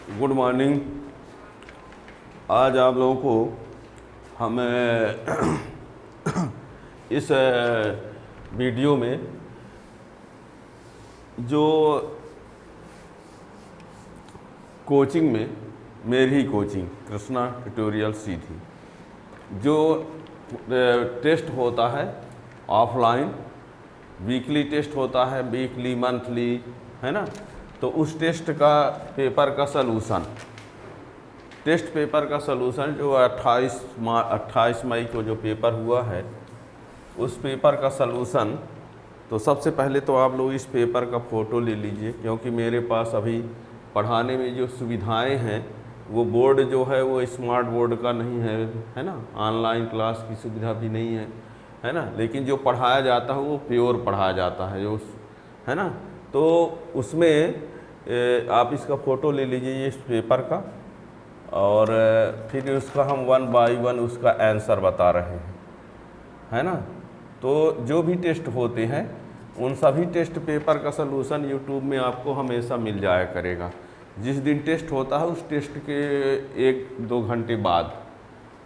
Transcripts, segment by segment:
Good morning. आज आप लोगों को हम इस वीडियो में जो कोचिंग में मेरी ही कोचिंग कृष्णा ट्यूटोरियल सीधी जो टेस्ट होता है ऑफलाइन, वीकली टेस्ट होता है, वीकली मंथली, है ना। तो उस टेस्ट का पेपर का सलूशन, टेस्ट पेपर का सलूशन जो 28 मई को जो पेपर हुआ है उस पेपर का सलूशन। तो सबसे पहले तो आप लोग इस पेपर का फ़ोटो ले लीजिए, क्योंकि मेरे पास अभी पढ़ाने में जो सुविधाएं हैं वो बोर्ड जो है वो स्मार्ट बोर्ड का नहीं है, है ना। ऑनलाइन क्लास की सुविधा भी नहीं है ना। लेकिन जो पढ़ाया जाता है वो प्योर पढ़ाया जाता है, जो है ना। तो उसमें आप इसका फ़ोटो ले लीजिए इस पेपर का, और फिर उसका हम 1 बाय 1 उसका आंसर बता रहे हैं, है ना। तो जो भी टेस्ट होते हैं उन सभी टेस्ट पेपर का सलूशन यूट्यूब में आपको हमेशा मिल जाया करेगा। जिस दिन टेस्ट होता है उस टेस्ट के 1-2 घंटे बाद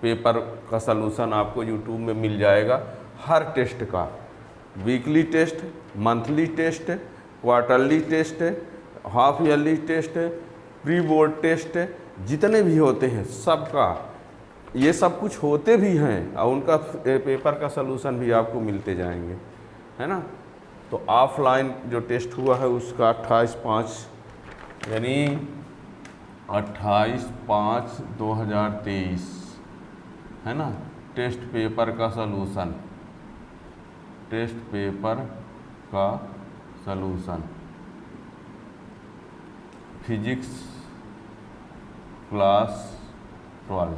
पेपर का सलूशन आपको यूट्यूब में मिल जाएगा। हर टेस्ट का, weekly test, monthly test, quarterly test, half yearly test, pre board test, जितने भी होते हैं सबका, ये सब कुछ होते भी हैं और उनका पेपर का सलूशन भी आपको मिलते जाएंगे, है ना। तो ऑफलाइन जो टेस्ट हुआ है उसका 28/5 यानी 28/5/2023, है ना। टेस्ट पेपर का सलूशन, टेस्ट पेपर का सलूशन, फिजिक्स क्लास 12।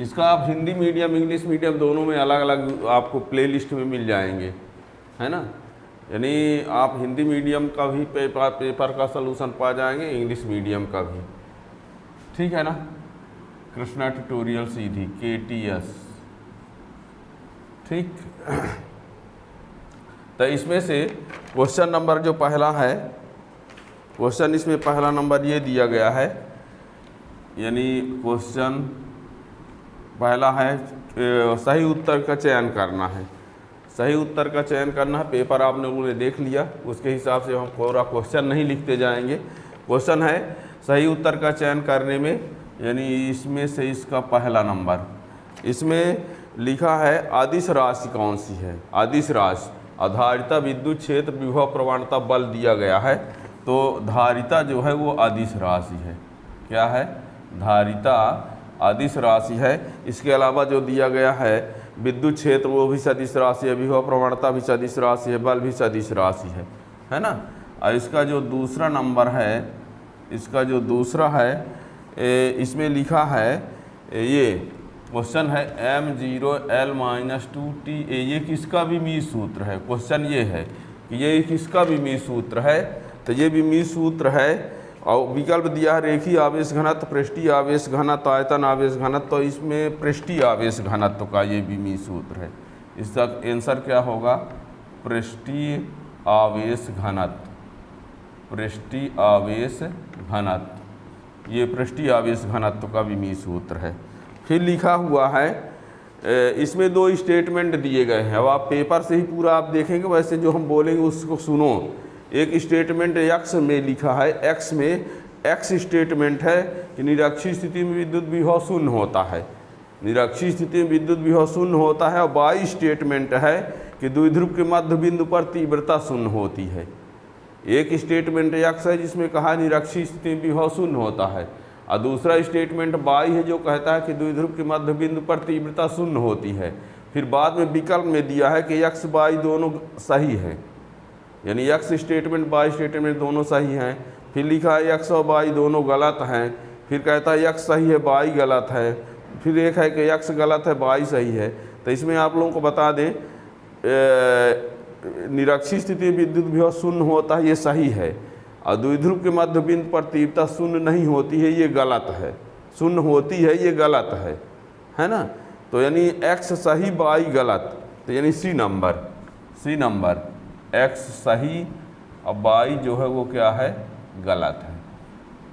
इसका आप हिंदी मीडियम इंग्लिश मीडियम दोनों में अलग अलग आपको प्लेलिस्ट में मिल जाएंगे, है ना। यानी आप हिंदी मीडियम का भी पेपर का सलूशन पा जाएंगे, इंग्लिश मीडियम का भी, ठीक है ना। कृष्णा ट्यूटोरियल सीधी KTS, ठीक। तो इसमें से क्वेश्चन नंबर जो पहला है, क्वेश्चन इसमें पहला नंबर ये दिया गया है, यानी क्वेश्चन पहला है सही उत्तर का चयन करना है। सही उत्तर का चयन करना है। पेपर आप लोगों ने देख लिया, उसके हिसाब से हम पूरा क्वेश्चन नहीं लिखते जाएंगे। क्वेश्चन है सही उत्तर का चयन करने में, यानी इसमें से इसका पहला नंबर, इसमें लिखा है अदिश राशि कौन सी है। अदिश राशि, आधारिता, विद्युत क्षेत्र, विभव, प्रवणता, बल दिया गया है। तो धारिता जो है वो अदिश राशि है। क्या है? धारिता अदिश राशि है। इसके अलावा जो दिया गया है विद्युत क्षेत्र वो भी सदिश राशि है, विभव प्रवणता भी सदिश राशि है, बल भी सदिश राशि है ना। और इसका जो दूसरा नंबर है, इसका जो दूसरा है इसमें लिखा है, ये क्वेश्चन है m0l-2t। ये किसका भी मीन सूत्र है। क्वेश्चन ये है कि ये किसका भी मीन सूत्र है, तो ये भी मीन सूत्र है। और विकल्प दिया है रेखीय आवेश घनत्व, पृष्ठीय आवेश घनत्व, आयतन आवेश घनत्व। तो इसमें पृष्ठीय आवेश घनत्व का ये भी मीन सूत्र है। इसका आंसर क्या होगा? पृष्ठीय आवेश घनत्व, पृष्ठीय आवेश घनत्व, ये पृष्ठीय आवेश घनत्व का भी मीन सूत्र है। फिर लिखा हुआ है इसमें 2 स्टेटमेंट दिए गए हैं। अब आप पेपर से ही पूरा आप देखेंगे, वैसे जो हम बोलेंगे उसको सुनो। एक स्टेटमेंट एक्स में लिखा है, एक्स में एक्स स्टेटमेंट है कि निरक्षीय स्थिति में विद्युत विभव शून्य होता है। निरक्षीय स्थिति में विद्युत विभव शून्य होता है। और वाई स्टेटमेंट है कि द्विध्रुव के मध्य बिंदु पर तीव्रता शून्य होती है। एक स्टेटमेंट एक्स है जिसमें कहा निरक्षीय स्थिति में विभव शून्य होता है, और दूसरा स्टेटमेंट वाई है जो कहता है कि द्विध्रुव के मध्य बिंदु पर तीव्रता शून्य होती है। फिर बाद में विकल्प में दिया है कि एक्स वाई दोनों सही है, यानी एक्स स्टेटमेंट वाई स्टेटमेंट दोनों सही हैं। फिर लिखा है एक्स और वाई दोनों गलत हैं। फिर कहता है एक्स सही है, वाई गलत है। फिर एक है कि एक्स गलत है, वाई सही है। तो इसमें आप लोगों को बता दें निरक्षीय स्थिति में विद्युत विभव शून्य होता है, ये सही है। और द्विध्रुव के मध्य बिंदु पर तीव्रता शून्य नहीं होती है, ये गलत है। शून्य होती है, ये गलत है ना। तो यानी एक्स सही, वाई गलत। तो यानी सी नंबर एक्स सही और वाई जो है वो क्या है? गलत है।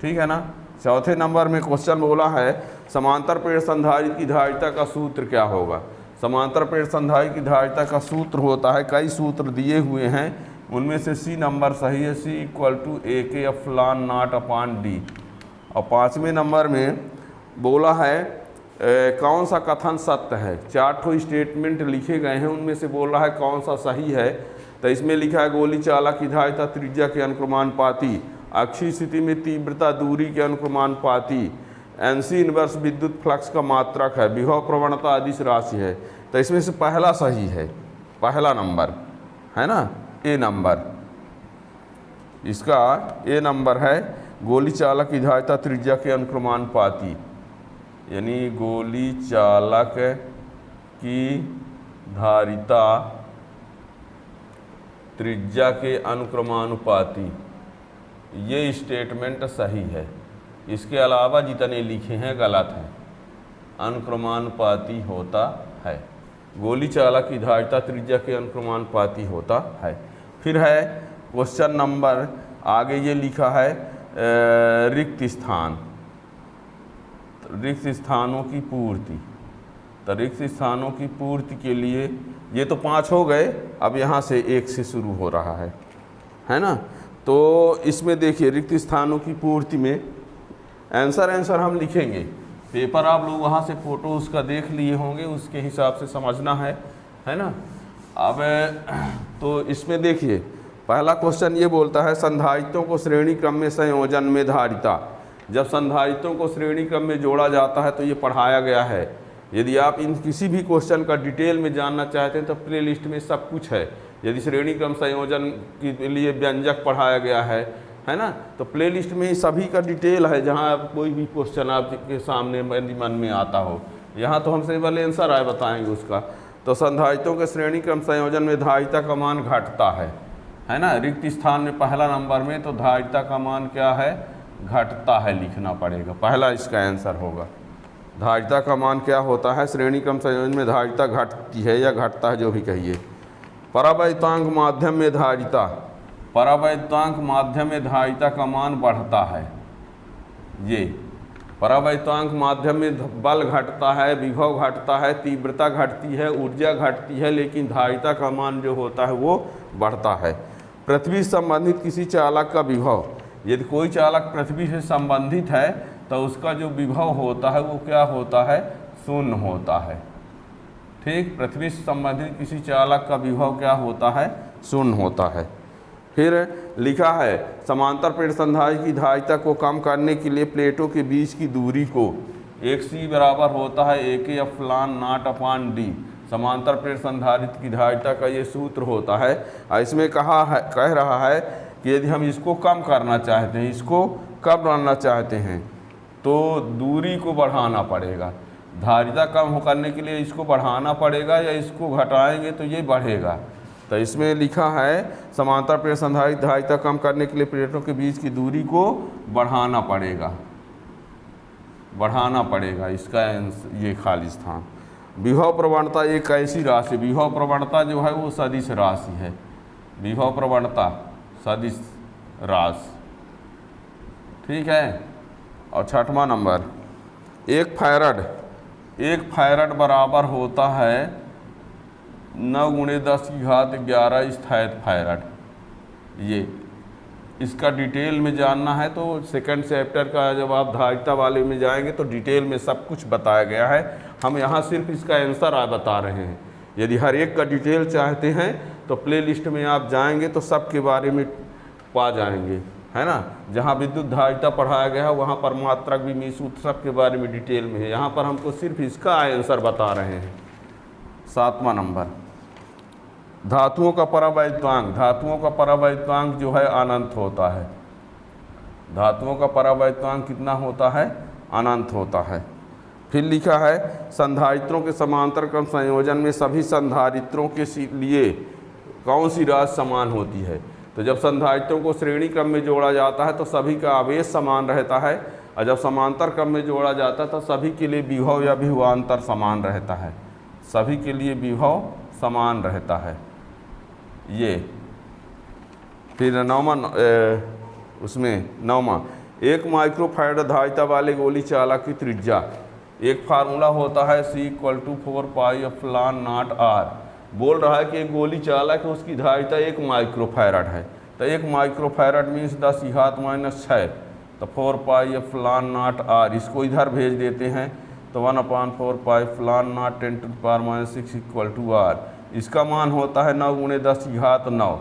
ठीक है ना। चौथे नंबर में क्वेश्चन बोला है समांतर पेड़ संधारित्र की धारिता का सूत्र क्या होगा। समांतर पेड़ संधारित्र की धारिता का सूत्र होता है, कई सूत्र दिए हुए हैं, उनमें से सी नंबर सही है, सी इक्वल टू ए के F lawn not upon D. और पाँचवें नंबर में बोला है कौन सा कथन सत्य है। 4 ठो स्टेटमेंट लिखे गए हैं, उनमें से बोल रहा है कौन सा सही है। तो इसमें लिखा है गोली चालक की धारिता त्रिज्या के अनुक्रमानुपाती, अक्षीय स्थिति में तीव्रता दूरी के अनुक्रमानुपाती, एनसी इनवर्स विद्युत फ्लक्स का मात्रक है, विभव प्रवणता अदिश राशि है। तो इसमें से पहला सही है, पहला नंबर है ना, ए नंबर, इसका ए नंबर है गोली चालक की धारिता त्रिज्या के अनुक्रमानुपाती, यानी गोली चालक की धारिता त्रिज्या के अनुक्रमानुपाती, ये स्टेटमेंट सही है। इसके अलावा जितने लिखे हैं गलत हैं। अनुक्रमानुपाती होता है, गोली चालक की धारिता त्रिज्या के अनुक्रमानुपाती होता है। फिर है क्वेश्चन नंबर आगे ये लिखा है रिक्त स्थान, रिक्त स्थानों की पूर्ति। तो रिक्त स्थानों की पूर्ति के लिए ये तो 5 हो गए, अब यहाँ से 1 से शुरू हो रहा है ना। तो इसमें देखिए रिक्त स्थानों की पूर्ति में आंसर हम लिखेंगे। पेपर आप लोग वहाँ से फ़ोटो उसका देख लिए होंगे, उसके हिसाब से समझना है ना। अब तो इसमें देखिए पहला क्वेश्चन ये बोलता है संधारित्रों को श्रेणी क्रम में संयोजन में धारिता। जब संधारित्रों को श्रेणी क्रम में जोड़ा जाता है तो ये पढ़ाया गया है। यदि आप इन किसी भी क्वेश्चन का डिटेल में जानना चाहते हैं तो प्ले लिस्ट में सब कुछ है। यदि श्रेणी क्रम संयोजन के लिए व्यंजक पढ़ाया गया है ना, तो प्ले लिस्ट में ही सभी का डिटेल है। जहाँ कोई भी क्वेश्चन आपके सामने मन में आता हो, यहाँ तो हम सिंपल आंसर आए बताएंगे उसका। तो संधारित्रों के श्रेणी क्रम संयोजन में धारिता का मान घटता है ना। रिक्त स्थान में पहला नंबर में तो धारिता का मान क्या है, घटता है, लिखना पड़ेगा। पहला इसका आंसर होगा। धारिता का मान क्या होता है, श्रेणी क्रम संयोजन में धारिता घटती है या घटता है, जो भी कहिए। परावैद्युतांक माध्यम में धारिता, परावैद्युतांक माध्यम में धारिता का मान बढ़ता है। ये परावैद्युतांक माध्यम में बल घटता है, विभव घटता है, तीव्रता घटती है, ऊर्जा घटती है, लेकिन धारिता का मान जो होता है वो बढ़ता है। पृथ्वी से संबंधित किसी चालक का विभव, यदि कोई चालक पृथ्वी से संबंधित है तो उसका जो विभव होता है वो क्या होता है, शून्य होता है। ठीक, पृथ्वी से संबंधित किसी चालक का विभव क्या होता है, शून्य होता है। फिर लिखा है समांतर पेड़ संधारित्र की धारिता को कम करने के लिए प्लेटों के बीच की दूरी को 1c बराबर होता है a के F lawn not upon D. समांतर पेड़ संधारित्र की धारिता का ये सूत्र होता है। इसमें कह रहा है कि यदि हम इसको कम करना चाहते हैं, इसको कम करना चाहते हैं तो दूरी को बढ़ाना पड़ेगा। धारिता कम करने के लिए इसको बढ़ाना पड़ेगा या इसको घटाएंगे तो ये बढ़ेगा। तो इसमें लिखा है समांतर पेड़ संधारित्र धारिता कम करने के लिए प्लेटों के बीच की दूरी को बढ़ाना पड़ेगा, इसका ये खाली स्थान। विभव प्रवणता एक ऐसी राशि, विभव प्रवणता जो है वो सदिश राशि है। विभव प्रवणता सदिश राशि, ठीक है। और 6वां नंबर, 1 फैरड बराबर होता है 9 × 10⁻11 स्थायित्व फैरड। ये इसका डिटेल में जानना है तो सेकंड चैप्टर का जब आप धारिता वाले में जाएंगे तो डिटेल में सब कुछ बताया गया है। हम यहाँ सिर्फ इसका आंसर बता रहे हैं। यदि हर एक का डिटेल चाहते हैं तो प्ले लिस्ट में आप जाएंगे तो सब के बारे में पा जाएंगे, है ना। जहाँ विद्युत धारिता पढ़ाया गया है वहाँ पर मात्रक भी सूत्र सब के बारे में डिटेल में है। यहाँ पर हमको सिर्फ इसका आंसर बता रहे हैं। 7वां नंबर, धातुओं का परावैद्युतांक। धातुओं का परावैद्युतांक जो है अनंत होता है। धातुओं का परावैद्युतांक कितना होता है, अनंत होता है। फिर लिखा है संधारित्रों के समांतर क्रम संयोजन में सभी संधारित्रों के लिए कौन सी राशि समान होती है। तो जब संधारित्रों को श्रेणी क्रम में जोड़ा जाता है तो सभी का आवेश समान रहता है, और जब समांतर क्रम में जोड़ा जाता है तो सभी के लिए विभव या विभवांतर समान रहता है। सभी के लिए विभव समान रहता है। ये फिर 9वां, उसमें 9वां, 1 माइक्रोफैराड धारिता वाले गोली चालक की त्रिज्या, एक फार्मूला होता है C = 4 pi epsilon not R। बोल रहा है कि एक गोली चालक है, उसकी धारिता 1 माइक्रोफैराड है, तो 1 माइक्रोफैराड मीन्स 10⁻⁻⁶, तो 4 पाई एप्सिलॉन नॉट R। इसको इधर भेज देते हैं तो 1/4 पाई एप्सिलॉन नॉट 10⁻⁻⁶ = R। इसका मान होता है 9 × 10⁹,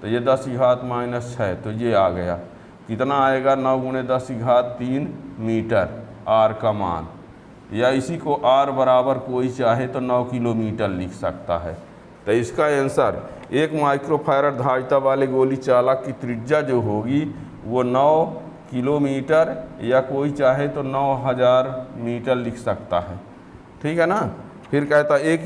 तो ये 10⁻⁻⁶, तो ये आ गया। कितना आएगा? 9 × 10⁻³ मीटर R का मान, या इसी को R बराबर कोई चाहे तो 9 किलोमीटर लिख सकता है। तो इसका आंसर 1 माइक्रोफैराड धारिता वाले गोली चालक की त्रिज्या जो होगी वो 9 किलोमीटर या कोई चाहे तो 9000 मीटर लिख सकता है। ठीक है ना। फिर कहता है 1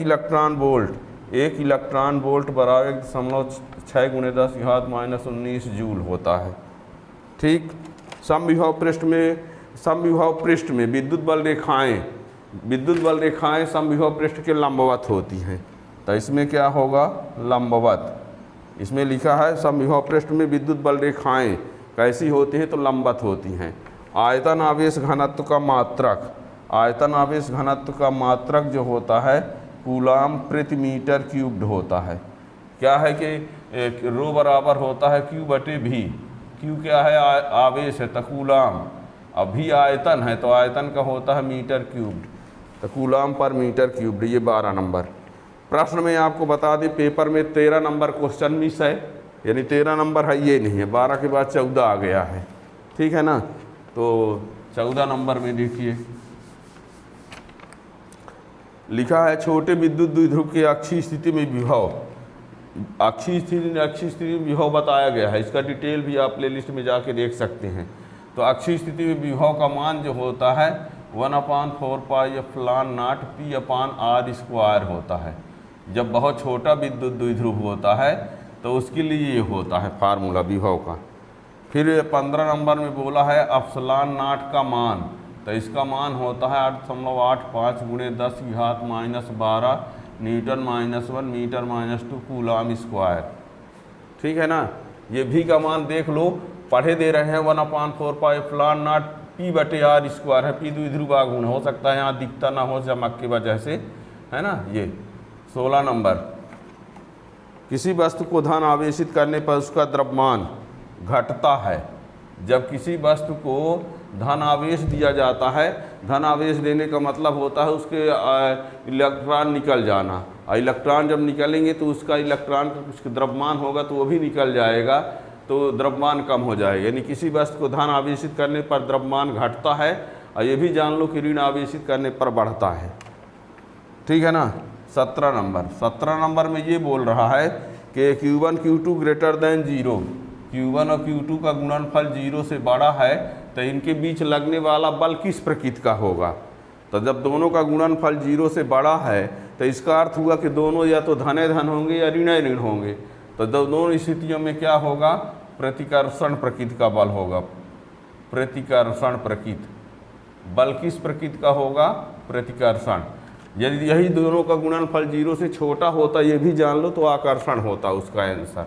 इलेक्ट्रॉन वोल्ट बराबर 1.6 × 10⁻⁻19 जूल होता है। ठीक। समविभव पृष्ठ में विद्युत बल रेखाएं समविभव पृष्ठ के लंबवत होती हैं, तो इसमें क्या होगा? लंबवत। इसमें लिखा है समविभव पृष्ठ में विद्युत बल रेखाएं कैसी होती हैं? तो लंबवत होती हैं। आयतन आवेश घनत्व का मात्रक जो होता है कूलाम प्रति मीटर क्यूब्ड होता है। क्या है कि रो बराबर होता है Q/V। Q क्या है? आवेश है, तो कूलाम। अब भी आयतन है तो आयतन का होता है मीटर क्यूब्ड, तो कूलाम पर मीटर क्यूब्ड। ये 12 नंबर प्रश्न में आपको बता दें, पेपर में 13 नंबर क्वेश्चन मिस है, यानी 13 नंबर है, ये नहीं है। 12 के बाद 14 आ गया है। ठीक है ना। तो 14 नंबर में देखिए लिखा है छोटे विद्युत द्विध्रुव के अक्षीय स्थिति में विभव, अक्षीय स्थिति में विभव बताया गया है। इसका डिटेल भी आप प्लेलिस्ट में जाके देख सकते हैं। तो अक्षीय स्थिति में विभव का मान जो होता है 1/4 पाई एप्सिलॉन नॉट P/R² होता है। जब बहुत छोटा विद्युत द्विध्रुव होता है तो उसके लिए ये होता है फार्मूला विभव का। फिर 15 नंबर में बोला है एप्सिलॉन नॉट का मान, तो इसका मान होता है 8.85 × 10⁻⁻12 N-1 मीटर-2 कूलाम स्क्वायर। ठीक है ना। ये भी का मान देख लो, पढ़े दे रहे हैं 1/4 पाई एप्सिलॉन नॉट P/R² है। P द्विध्रुव आघूर्ण हो सकता है, यहाँ दिखता ना हो चमक की वजह से, है ना। ये 16 नंबर, किसी वस्तु को धन आवेशित करने पर उसका द्रव्यमान घटता है। जब किसी वस्तु को धन आवेश दिया जाता है, धन आवेश देने का मतलब होता है उसके इलेक्ट्रॉन निकल जाना, और इलेक्ट्रॉन जब निकलेंगे तो उसका इलेक्ट्रॉन का कुछ द्रव्यमान होगा तो वो भी निकल जाएगा, तो द्रव्यमान कम हो जाएगा। यानी किसी वस्तु को धन आवेशित करने पर द्रव्यमान घटता है, और ये भी जान लो कि ऋण आवेशित करने पर बढ़ता है। ठीक है ना। 17 नंबर में ये बोल रहा है कि Q1 Q2 greater than 0, Q1 और Q2 का गुणनफल 0 से बड़ा है, तो इनके बीच लगने वाला बल किस प्रकृति का होगा? तो जब दोनों का गुणनफल 0 से बड़ा है तो इसका अर्थ हुआ कि दोनों या तो धन होंगे या ऋण होंगे। तो दोनों स्थितियों में क्या होगा? प्रतिकर्षण प्रकृति का बल होगा। प्रतिकर्षण प्रकृति बल किस प्रकृति का होगा? प्रतिकर्षण। यदि यही दोनों का गुणनफल 0 से छोटा होता, ये भी जान लो, तो आकर्षण होता उसका आंसर।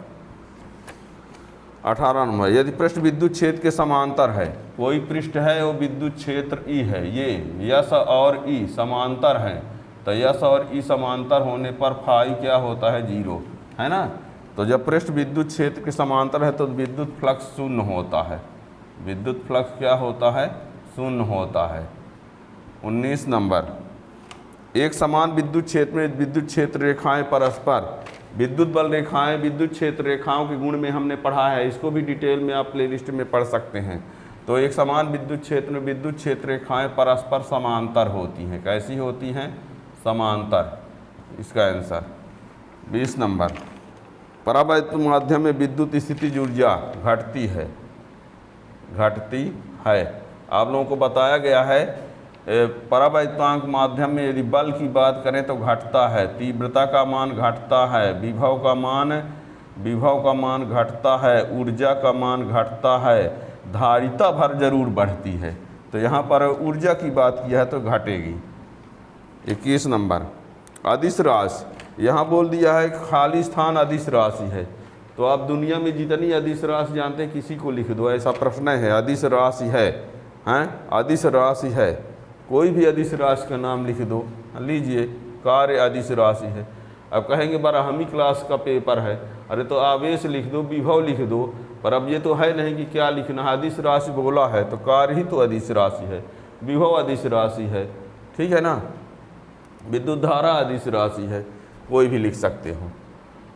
18 नंबर, यदि पृष्ठ विद्युत क्षेत्र के समांतर है, कोई पृष्ठ है वो विद्युत क्षेत्र E है, ये यस और E समांतर हैं, तो यस और E समांतर होने पर फाई क्या होता है? 0, है ना। तो जब पृष्ठ विद्युत क्षेत्र के समांतर है तो विद्युत फ्लक्स शून्य होता है। विद्युत फ्लक्स क्या होता है? शून्य होता है। 19 नंबर, एक समान विद्युत क्षेत्र में विद्युत क्षेत्र रेखाएं परस्पर, विद्युत बल रेखाएं विद्युत क्षेत्र रेखाओं के गुण में हमने पढ़ा है, इसको भी डिटेल में आप प्लेलिस्ट में पढ़ सकते हैं। तो एक समान विद्युत क्षेत्र में विद्युत क्षेत्र रेखाएं परस्पर समांतर होती हैं। कैसी होती हैं? समांतर। इसका आंसर 20 नंबर, परावैद्युत माध्यम में विद्युत स्थितिज ऊर्जा घटती है। आप लोगों को बताया गया है परावैद्युतांक माध्यम में यदि बल की बात करें तो घटता है, तीव्रता का मान घटता है, विभव का मान घटता है, ऊर्जा का मान घटता है, धारिता भर जरूर बढ़ती है। तो यहाँ पर ऊर्जा की बात की है तो घटेगी। 21 नंबर, अदिश राशि, यहाँ बोल दिया है खाली स्थान अदिश राशि है। तो आप दुनिया में जितनी अदिश राशि जानते हैं किसी को लिख दो, ऐसा प्रश्न है। अदिश राशि है, हैं अदिश राशि है, कोई भी अदिश राशि का नाम लिख दो। लीजिए कार्य अदिश राशि है। अब कहेंगे 12वीं क्लास का पेपर है, अरे तो आवेश लिख दो, विभव लिख दो, पर अब ये तो है नहीं कि क्या लिखना है। अदिश राशि बोला है तो कार्य ही तो अदिश राशि है, विभव अदिश राशि है, ठीक है ना। विद्युत धारा अदिश राशि है, कोई भी लिख सकते हो।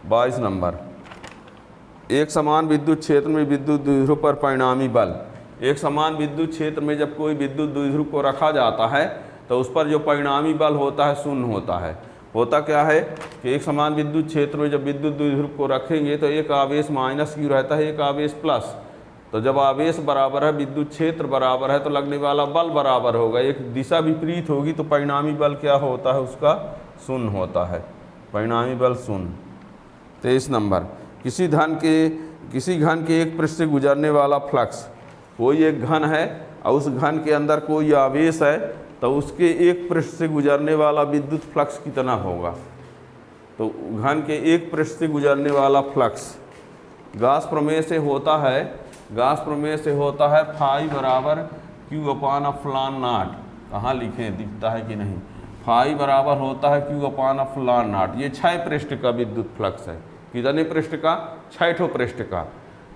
22 नंबर, एक समान विद्युत क्षेत्र में विद्युत द्विध्रुव पर परिणामी बल। एक समान विद्युत क्षेत्र में जब कोई विद्युत द्विध्रुव को रखा जाता है तो उस पर जो परिणामी बल होता है शून्य होता है। होता क्या है कि एक समान विद्युत क्षेत्र में जब विद्युत द्विध्रुव को रखेंगे तो एक आवेश माइनस क्यू रहता है, एक आवेश प्लस। तो जब आवेश बराबर है, विद्युत क्षेत्र बराबर है, तो लगने वाला बल बराबर होगा। एक दिशा विपरीत होगी तो परिणामी बल क्या होता है, उसका शून्य होता है, परिणामी बल शून्य। 23 नंबर, किसी घन के एक पृष्ठ से गुजरने वाला फ्लक्स। कोई एक घन है और उस घन के अंदर कोई आवेश है, तो उसके एक पृष्ठ से गुजरने वाला विद्युत फ्लक्स कितना होगा। तो घन के एक पृष्ठ से गुजरने वाला फ्लक्स गास प्रमेय से होता है, गास प्रमेय से होता है फाई बराबर क्यू अपान अफलान नाट। कहाँ लिखें, दिखता है कि नहीं। फाई बराबर होता है क्यू अपान अफलान नाट। ये 6 पृष्ठ का विद्युत फ्लक्स है। कितने पृष्ठ का, 6 पृष्ठ का,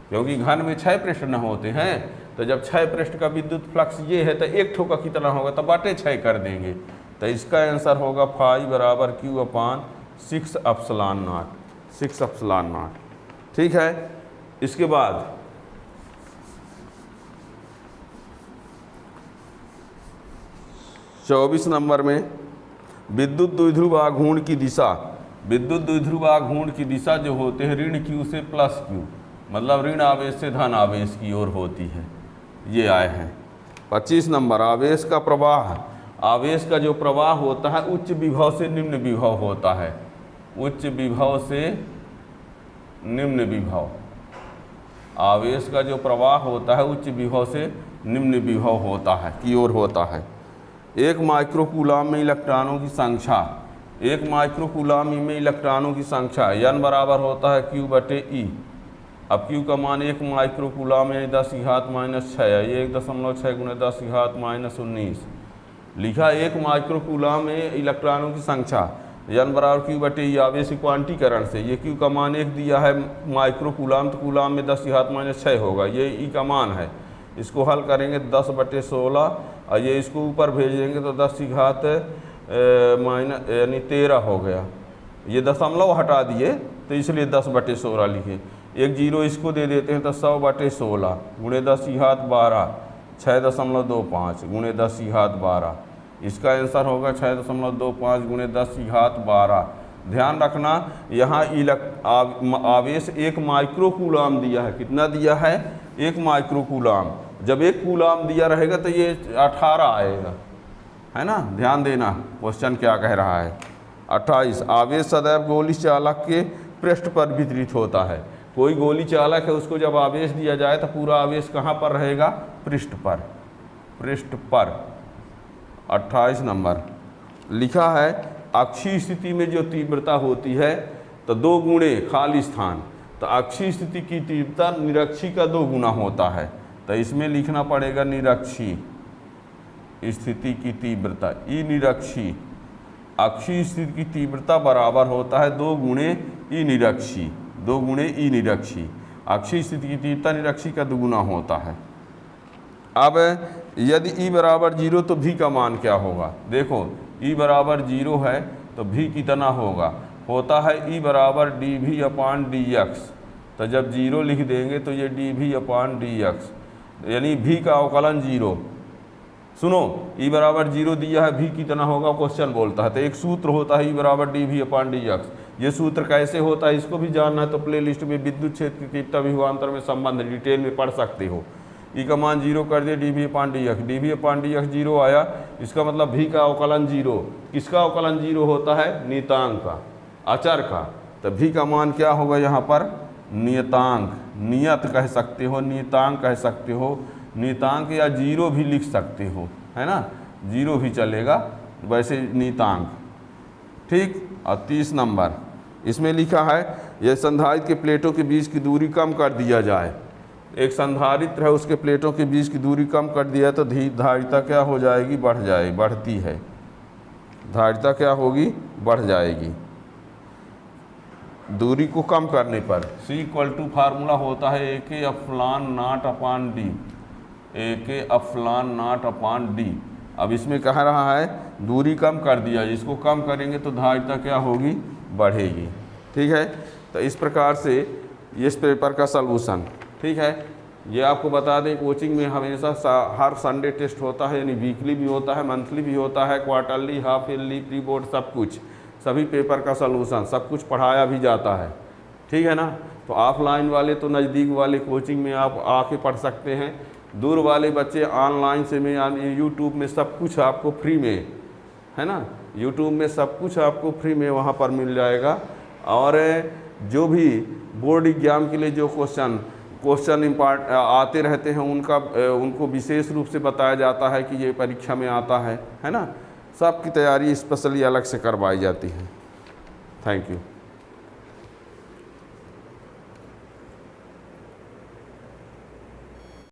क्योंकि घन में 6 पृष्ठ न होते हैं। तो जब 6 पृष्ठ का विद्युत फ्लक्स ये है तो एक ठो का कितना होगा, तो बाटे 6 कर देंगे। तो इसका आंसर होगा फाई बराबर Q upon 6 epsilon not, 6 epsilon not, ठीक है। इसके बाद 24 नंबर में विद्युत द्विध्रुव आघूर्ण की दिशा। विद्युत द्विध्रुव आघूर्ण की दिशा जो होते हैं ऋण क्यू से प्लस क्यू, मतलब ऋण आवेश से धन आवेश की ओर होती है, ये आए हैं। 25 नंबर, आवेश का प्रवाह। आवेश का जो प्रवाह होता है उच्च विभव से निम्न विभव होता है, उच्च विभव से निम्न विभव। आवेश का जो प्रवाह होता है उच्च विभव से निम्न विभव होता है, की ओर होता है। 1 माइक्रोकूलम में इलेक्ट्रॉनों की संख्या। 1 माइक्रोकूलम में इलेक्ट्रॉनों की संख्या n बराबर होता है Q बटे E। अब Q का मान 1 माइक्रोकूलम में 10 की घात -6 है, ये 1.6 गुणे 10 की घात -19 लिखा। 1 माइक्रोकूलम में इलेक्ट्रॉनों की संख्या n बराबर Q बटे E आवेश क्वांटीकरण से। ये Q का मान 1 दिया है माइक्रोकूलम, तो कूलम में 10 की घात -6 होगा, ये E का मान है। इसको हल करेंगे 10 बटे 16 और ये इसको ऊपर भेज देंगे तो 10 की घात यानी 13 हो गया। ये दशमलव हटा दिए तो इसलिए 10 बटे 16 लिखे। एक जीरो इसको दे देते हैं तो 100 बटे 16 गुणे 10 की घात 12, 6.25 गुणे 10 की घात 12। इसका आंसर होगा 6.25 गुणे 10 की घात 12। ध्यान रखना यहाँ आवेश 1 माइक्रोकूलम दिया है। कितना दिया है, 1 माइक्रोकूलम। जब 1 कूलम दिया रहेगा तो ये 18 आएगा, है ना। ध्यान देना क्वेश्चन क्या कह रहा है। 28, आवेश सदैव गोली चालक के पृष्ठ पर वितरित होता है। कोई गोली चालक है, उसको जब आवेश दिया जाए तो पूरा आवेश कहाँ पर रहेगा, पृष्ठ पर, पृष्ठ पर। 28 नंबर लिखा है अक्षीय स्थिति में जो तीव्रता होती है तो 2 गुणे खाली स्थान। तो अक्षीय स्थिति की तीव्रता निरक्षी का 2 गुना होता है, तो इसमें लिखना पड़ेगा निरक्षी स्थिति की तीव्रता, ई निरक्षी। अक्षीय स्थिति की तीव्रता बराबर होता है 2 गुणे ई निरक्षी, 2 गुणे ई निरक्षी। अक्षीय स्थिति की तीव्रता निरक्षी का 2 गुना होता है। अब यदि ई बराबर 0 तो भी का मान क्या होगा। देखो ई बराबर 0 है तो भी कितना होगा, होता है ई बराबर डी भी अपान डी एक्स। तो जब 0 लिख देंगे तो ये डी भी अपान डी एक्स, यानी भी का अवकलन 0। सुनो, ई बराबर 0 दिया है, भी कितना होगा क्वेश्चन बोलता है। तो एक सूत्र होता है ई बराबर डी भी अपान डी एक्स। ये सूत्र कैसे होता है इसको भी जानना है तो प्ले लिस्ट में विद्युत क्षेत्र की तीव्रता विभवांतर में संबंध डिटेल में पढ़ सकते हो। ई का मान 0 कर दिए, डी भी अपान डी एक्स, डी भी अपान डी एक्स 0 आया। इसका मतलब भी का अवकलन 0। किसका अवकलन 0 होता है, नियतांक का, अचर का। तो भी का मान क्या होगा यहाँ पर, नियतांक, नियत कह सकते हो, नियतांक कह सकते हो, नियतांक या 0 भी लिख सकते हो, है ना, 0 भी चलेगा, वैसे नियतांक, ठीक। और 30 नंबर इसमें लिखा है यह संधारित्र के प्लेटों के बीच की दूरी कम कर दिया जाए। एक संधारित्र है, उसके प्लेटों के बीच की दूरी कम कर दिया तो धारिता क्या हो जाएगी, बढ़ जाएगी, बढ़ती है, धारिता क्या होगी, बढ़ जाएगी दूरी को कम करने पर। C = फार्मूला होता है A/0/D, A/0/D। अब इसमें कह रहा है दूरी कम कर दिया, इसको कम करेंगे तो धारिता क्या होगी, बढ़ेगी। ठीक है, तो इस प्रकार से इस पेपर का सलूशन, ठीक है। ये आपको बता दें कोचिंग में हमेशा हर संडे टेस्ट होता है, यानी वीकली भी होता है, मंथली भी होता है, quarterly, half yearly, pre board, सब कुछ, सभी पेपर का सलूशन सब कुछ पढ़ाया भी जाता है। ठीक है ना। तो ऑफलाइन वाले तो नज़दीक वाले कोचिंग में आप आके पढ़ सकते हैं, दूर वाले बच्चे ऑनलाइन से में यूट्यूब में सब कुछ आपको फ्री में, है ना, यूट्यूब में सब कुछ आपको फ्री में वहाँ पर मिल जाएगा। और जो भी बोर्ड एग्जाम के लिए जो क्वेश्चन आते रहते हैं उनको विशेष रूप से बताया जाता है कि ये परीक्षा में आता है ना। सबकी तैयारी स्पेशली अलग से करवाई जाती है। Thank you.